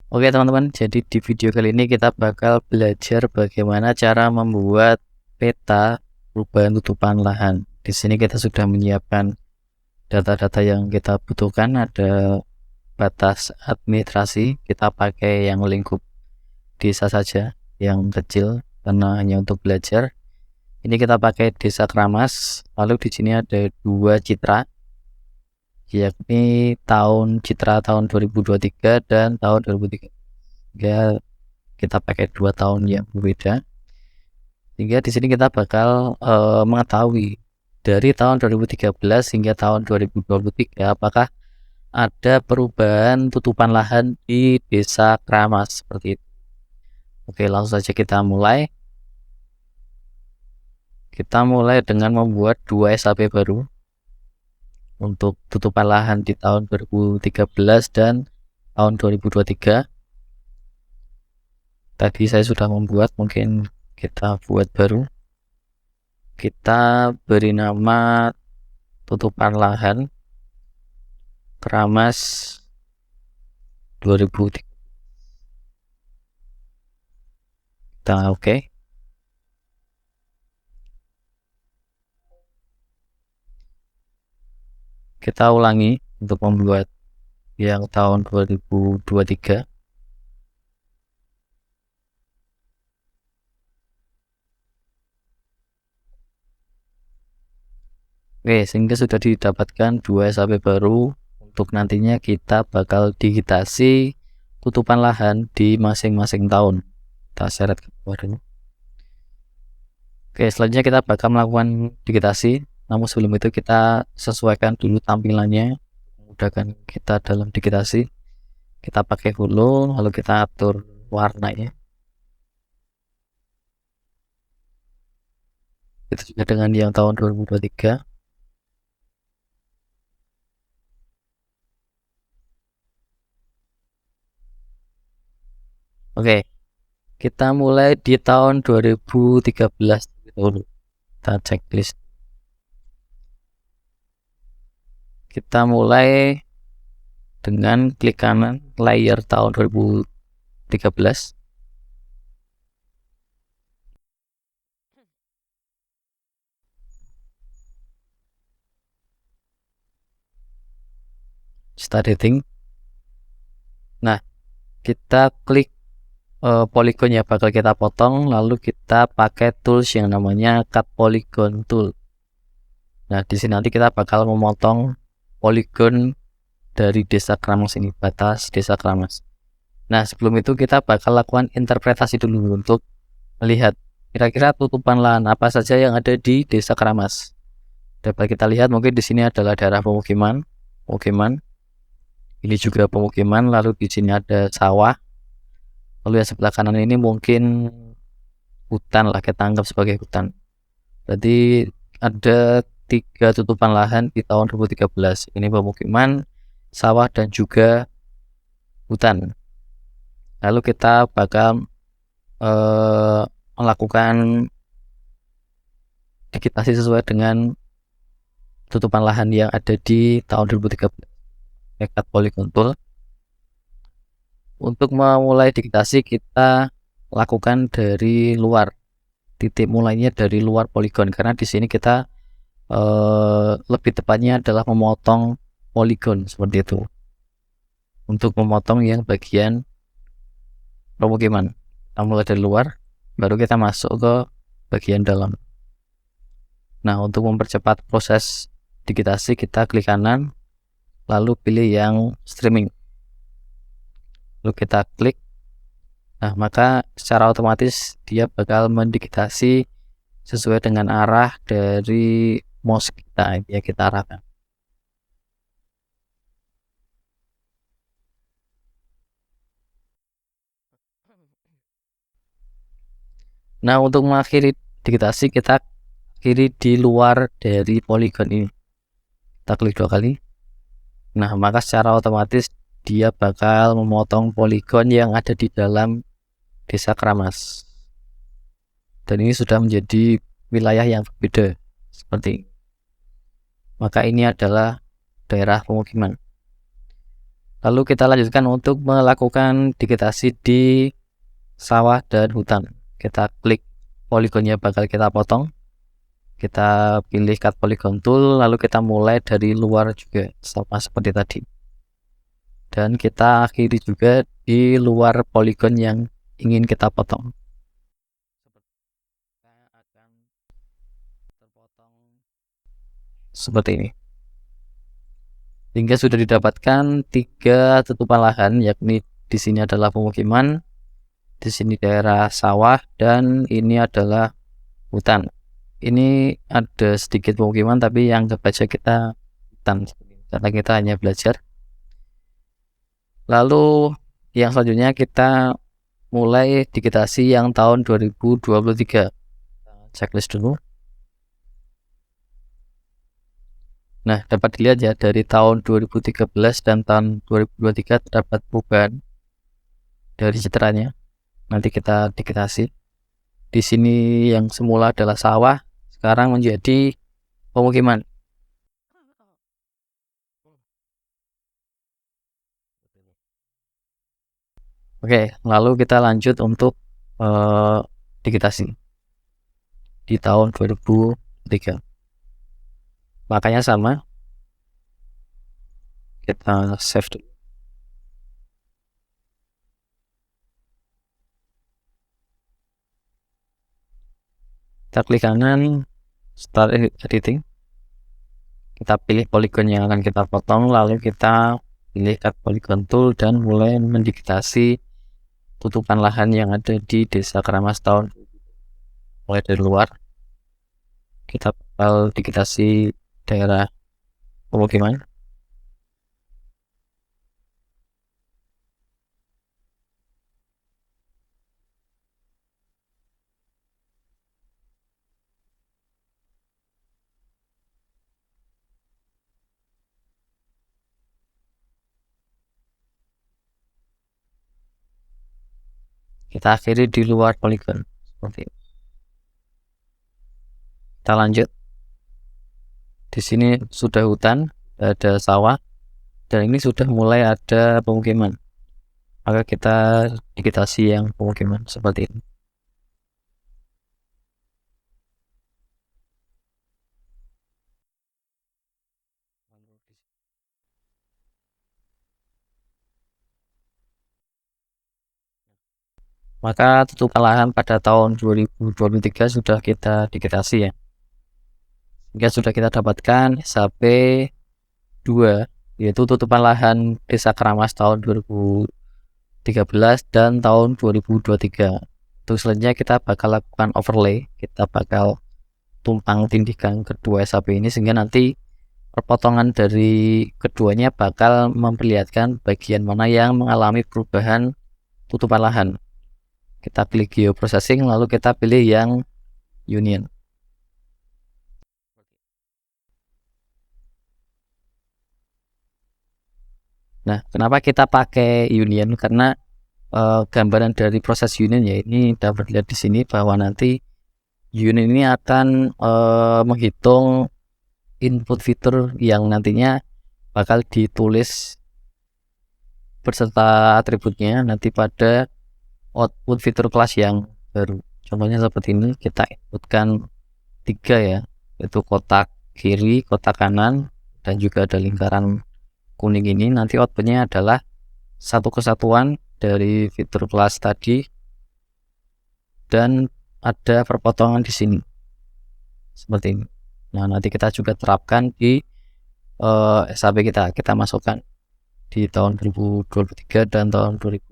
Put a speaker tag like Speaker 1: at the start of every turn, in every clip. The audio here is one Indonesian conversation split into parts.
Speaker 1: Oke teman-teman, jadi di video kali ini kita bakal belajar bagaimana cara membuat peta perubahan tutupan lahan. Di sini kita sudah menyiapkan data-data yang kita butuhkan, ada batas administrasi, kita pakai yang lingkup desa saja, yang kecil karena hanya untuk belajar. Ini kita pakai desa Kramas, lalu di sini ada dua citra, yakni citra tahun 2023 dan tahun 2003. Ya, kita pakai 2 tahun yang berbeda, sehingga di sini kita bakal mengetahui dari tahun 2013 hingga tahun 2023 apakah ada perubahan tutupan lahan di desa Kramas seperti itu. Oke, langsung saja kita mulai. Kita mulai dengan membuat 2 SAP baru untuk tutupan lahan di tahun 2013 dan tahun 2023. Tadi saya sudah membuat, mungkin kita buat baru. Kita beri nama tutupan lahan Kramas 2003. Kita oke. Kita ulangi untuk membuat yang tahun 2023. Oke, sehingga sudah didapatkan 2 SAP baru. Untuk nantinya kita bakal digitasi tutupan lahan di masing-masing tahun. Kita seret ke bawah dulu. Oke, selanjutnya kita bakal melakukan digitasi. Namun sebelum itu kita sesuaikan dulu tampilannya, memudahkan kita dalam digitasi. Kita pakai hulu, lalu kita atur warnanya. Itu juga dengan yang tahun 2023. Oke, kita mulai di tahun 2013 dulu. Kita checklist. Kita mulai dengan klik kanan layer tahun 2013. Start editing. Nah, kita klik polygon ya, bakal kita potong, lalu kita pakai tools yang namanya cut polygon tool. Nah, di sini nanti kita bakal memotong polygon dari desa Kramas ini, batas desa Kramas. Nah, sebelum itu kita bakal lakukan interpretasi dulu untuk melihat kira-kira tutupan lahan apa saja yang ada di desa Kramas. Dapat kita lihat mungkin di sini adalah daerah pemukiman. Ini juga pemukiman, lalu di sini ada sawah. Lalu yang sebelah kanan ini mungkin hutan lah, kita anggap sebagai hutan. Jadi ada 3 tutupan lahan di tahun 2013. Ini pemukiman, sawah, dan juga hutan. Lalu kita bakal melakukan digitasi sesuai dengan tutupan lahan yang ada di tahun 2013. Cut polygon tool. Untuk memulai digitasi kita lakukan dari luar, titik mulainya dari luar poligon, karena di sini kita lebih tepatnya adalah memotong poligon seperti itu. Untuk memotong yang bagian pemukiman, kita mulai dari luar, baru kita masuk ke bagian dalam. Nah, untuk mempercepat proses digitasi kita klik kanan, lalu pilih yang streaming. Lalu kita klik. Nah, maka secara otomatis dia bakal mendigitasi sesuai dengan arah dari mouse kita yang kita arahkan. Nah, untuk mengakhiri digitasi kita akhiri di luar dari poligon ini. Kita klik 2 kali. Nah, maka secara otomatis dia bakal memotong poligon yang ada di dalam desa Kramas. Dan ini sudah menjadi wilayah yang berbeda seperti ini. Maka ini adalah daerah pemukiman. Lalu kita lanjutkan untuk melakukan digitasi di sawah dan hutan. Kita klik poligonnya bakal kita potong, kita pilih cut polygon tool, lalu kita mulai dari luar juga sama seperti tadi, dan kita akhiri juga di luar poligon yang ingin kita potong. Akan terpotong seperti ini, hingga sudah didapatkan 3 tutupan lahan, yakni di sini adalah pemukiman, di sini daerah sawah, dan ini adalah hutan. Ini ada sedikit pemukiman tapi yang aja kita hutan karena kita hanya belajar. Lalu yang selanjutnya kita mulai digitasi yang tahun 2023. Checklist dulu. Nah, dapat dilihat ya, dari tahun 2013 dan tahun 2023 terdapat perubahan dari citranya. Nanti kita digitasi. Di sini yang semula adalah sawah, sekarang menjadi pemukiman. Oke, lalu kita lanjut untuk digitasi di tahun 2003. Makanya sama, kita save dulu. Kita klik kanan, start editing. Kita pilih polygon yang akan kita potong, lalu kita pilih cut polygon tool dan mulai mendigitasi tutupan lahan yang ada di Desa Keramas tahun. Mulai dari luar, kita bakal digitasi daerah pemukiman. Kita akhiri di luar polygon seperti ini. Kita lanjut. Di sini sudah hutan, ada sawah, dan ini sudah mulai ada pemukiman. Maka kita digitasi yang pemukiman seperti ini. Maka tutupan lahan pada tahun 2023 sudah kita digitasi ya, hingga sudah kita dapatkan SHP 2, yaitu tutupan lahan Desa Keramas tahun 2013 dan tahun 2023. Terus selanjutnya kita bakal lakukan overlay, kita bakal tumpang tindihkan kedua SHP ini sehingga nanti perpotongan dari keduanya bakal memperlihatkan bagian mana yang mengalami perubahan tutupan lahan. Kita klik geoprocessing, lalu kita pilih yang union. Nah, kenapa kita pakai union? Karena gambaran dari proses union ya, ini dapat dilihat di sini bahwa nanti union ini akan menghitung input fitur yang nantinya bakal ditulis beserta atributnya nanti pada output fitur kelas yang baru. Contohnya seperti ini, kita inputkan 3 ya, yaitu kotak kiri, kotak kanan, dan juga ada lingkaran kuning ini. Nanti outputnya adalah satu kesatuan dari fitur kelas tadi, dan ada perpotongan di sini seperti ini. Nah, nanti kita juga terapkan di SHP kita masukkan di tahun 2023 dan tahun 2013.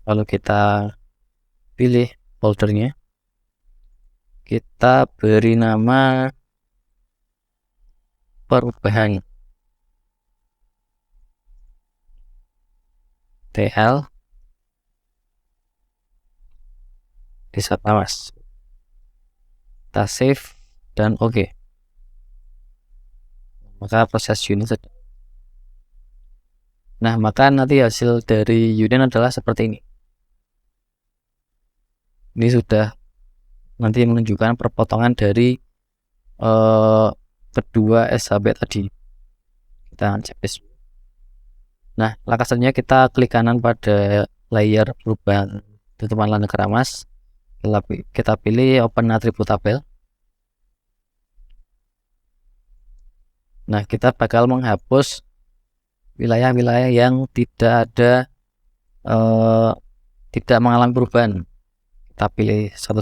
Speaker 1: Lalu kita pilih foldernya, kita beri nama perubahan TL Desa Keramas. Kita save dan oke. Maka proses union sedang. Nah, maka nanti hasil dari union adalah seperti ini. Ini sudah nanti menunjukkan perpotongan dari kedua SHP tadi. Kita checklist. Nah, langkah selanjutnya kita klik kanan pada layer perubahan tutupan lahan keramas. Kita pilih open attribute tabel. Nah, kita bakal menghapus wilayah-wilayah yang tidak mengalami perubahan. Kita pilih satu,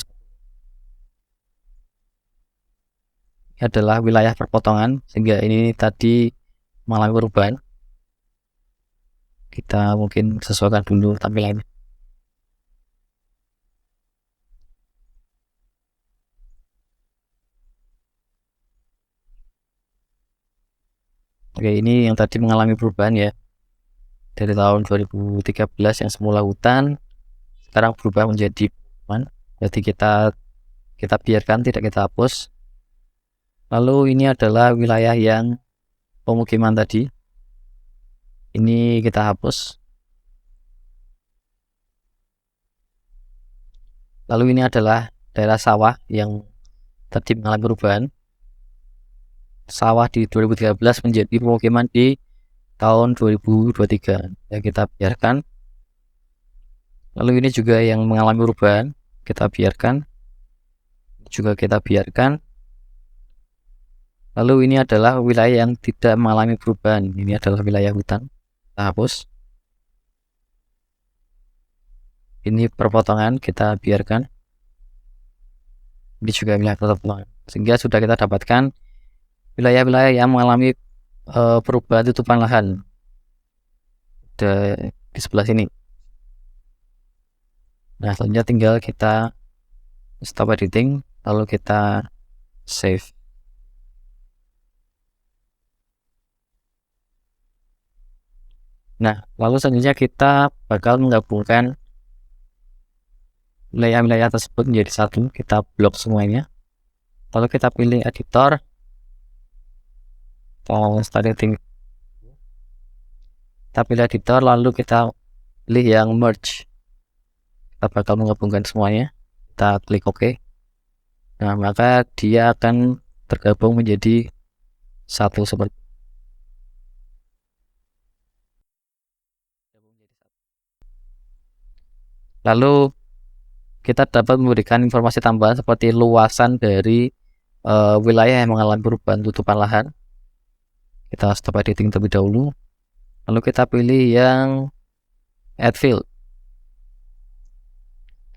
Speaker 1: ini adalah wilayah perpotongan, sehingga ini tadi mengalami perubahan. Kita mungkin sesuaikan dulu tampilannya. Oke, ini yang tadi mengalami perubahan ya. Dari tahun 2013 yang semula hutan, sekarang berubah menjadi perumahan. Jadi kita biarkan, tidak kita hapus. Lalu ini adalah wilayah yang pemukiman tadi. Ini kita hapus. Lalu ini adalah daerah sawah yang tadi mengalami perubahan. Sawah di 2013 menjadi pemukiman di tahun 2023. Ya, kita biarkan. Lalu ini juga yang mengalami perubahan, kita biarkan. Juga kita biarkan. Lalu ini adalah wilayah yang tidak mengalami perubahan. Ini adalah wilayah hutan. Kita hapus. Ini perpotongan, kita biarkan. Ini juga wilayah perpotongan. Sehingga sudah kita dapatkan wilayah-wilayah yang mengalami perubahan tutupan lahan di sebelah sini. Nah, selanjutnya tinggal kita stop editing, lalu kita save. Nah, lalu selanjutnya kita bakal menggabungkan wilayah-wilayah tersebut menjadi satu. Kita blok semuanya, lalu kita pilih editor, kita pilih editor, lalu kita pilih yang merge. Kita bakal menggabungkan semuanya, kita klik OK. Nah, maka dia akan tergabung menjadi satu seperti. Lalu kita dapat memberikan informasi tambahan seperti luasan dari wilayah yang mengalami perubahan tutupan lahan. Kita stop editing terlebih dahulu, lalu kita pilih yang add field.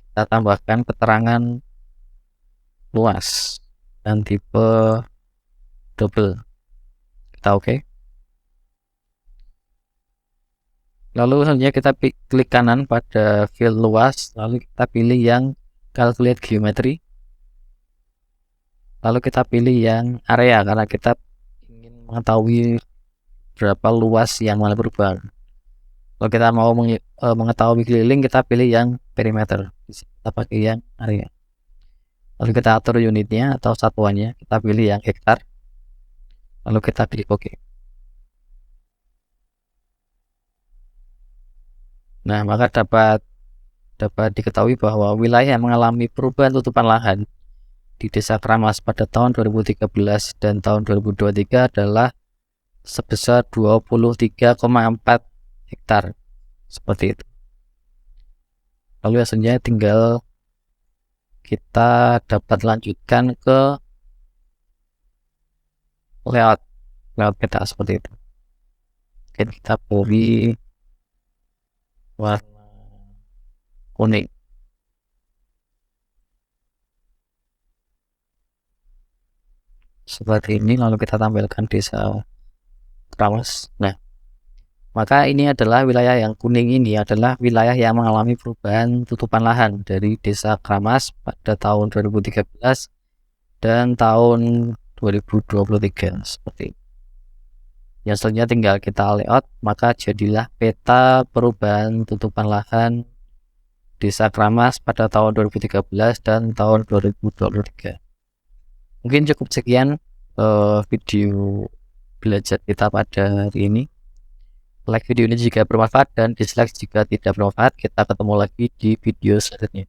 Speaker 1: Kita tambahkan keterangan luas dan tipe double. Kita OK. Lalu selanjutnya kita klik kanan pada field luas, lalu kita pilih yang calculate geometry. Lalu kita pilih yang area karena kita ingin mengetahui berapa luas yang mengalami perubahan. Kalau kita mau mengetahui keliling, kita pilih yang perimeter. Kita pakai yang area. Lalu kita atur unitnya atau satuannya, kita pilih yang hektar. Lalu kita klik OK. Nah, maka dapat diketahui bahwa wilayah yang mengalami perubahan tutupan lahan di Desa Kramas pada tahun 2013 dan tahun 2023 adalah sebesar 23,4 hektar. Seperti itu. Lalu hasilnya tinggal kita dapat lanjutkan ke layout peta seperti itu. Oke, kita beri warna kuning. Seperti ini, lalu kita tampilkan Desa Kramas. Nah, maka ini adalah wilayah yang kuning, ini adalah wilayah yang mengalami perubahan tutupan lahan dari Desa Kramas pada tahun 2013 dan tahun 2023 seperti ini. Yang selanjutnya tinggal kita layout, maka jadilah peta perubahan tutupan lahan Desa Kramas pada tahun 2013 dan tahun 2023. Mungkin cukup sekian video belajar kita pada hari ini. Like video ini jika bermanfaat dan dislike jika tidak bermanfaat. Kita ketemu lagi di video selanjutnya.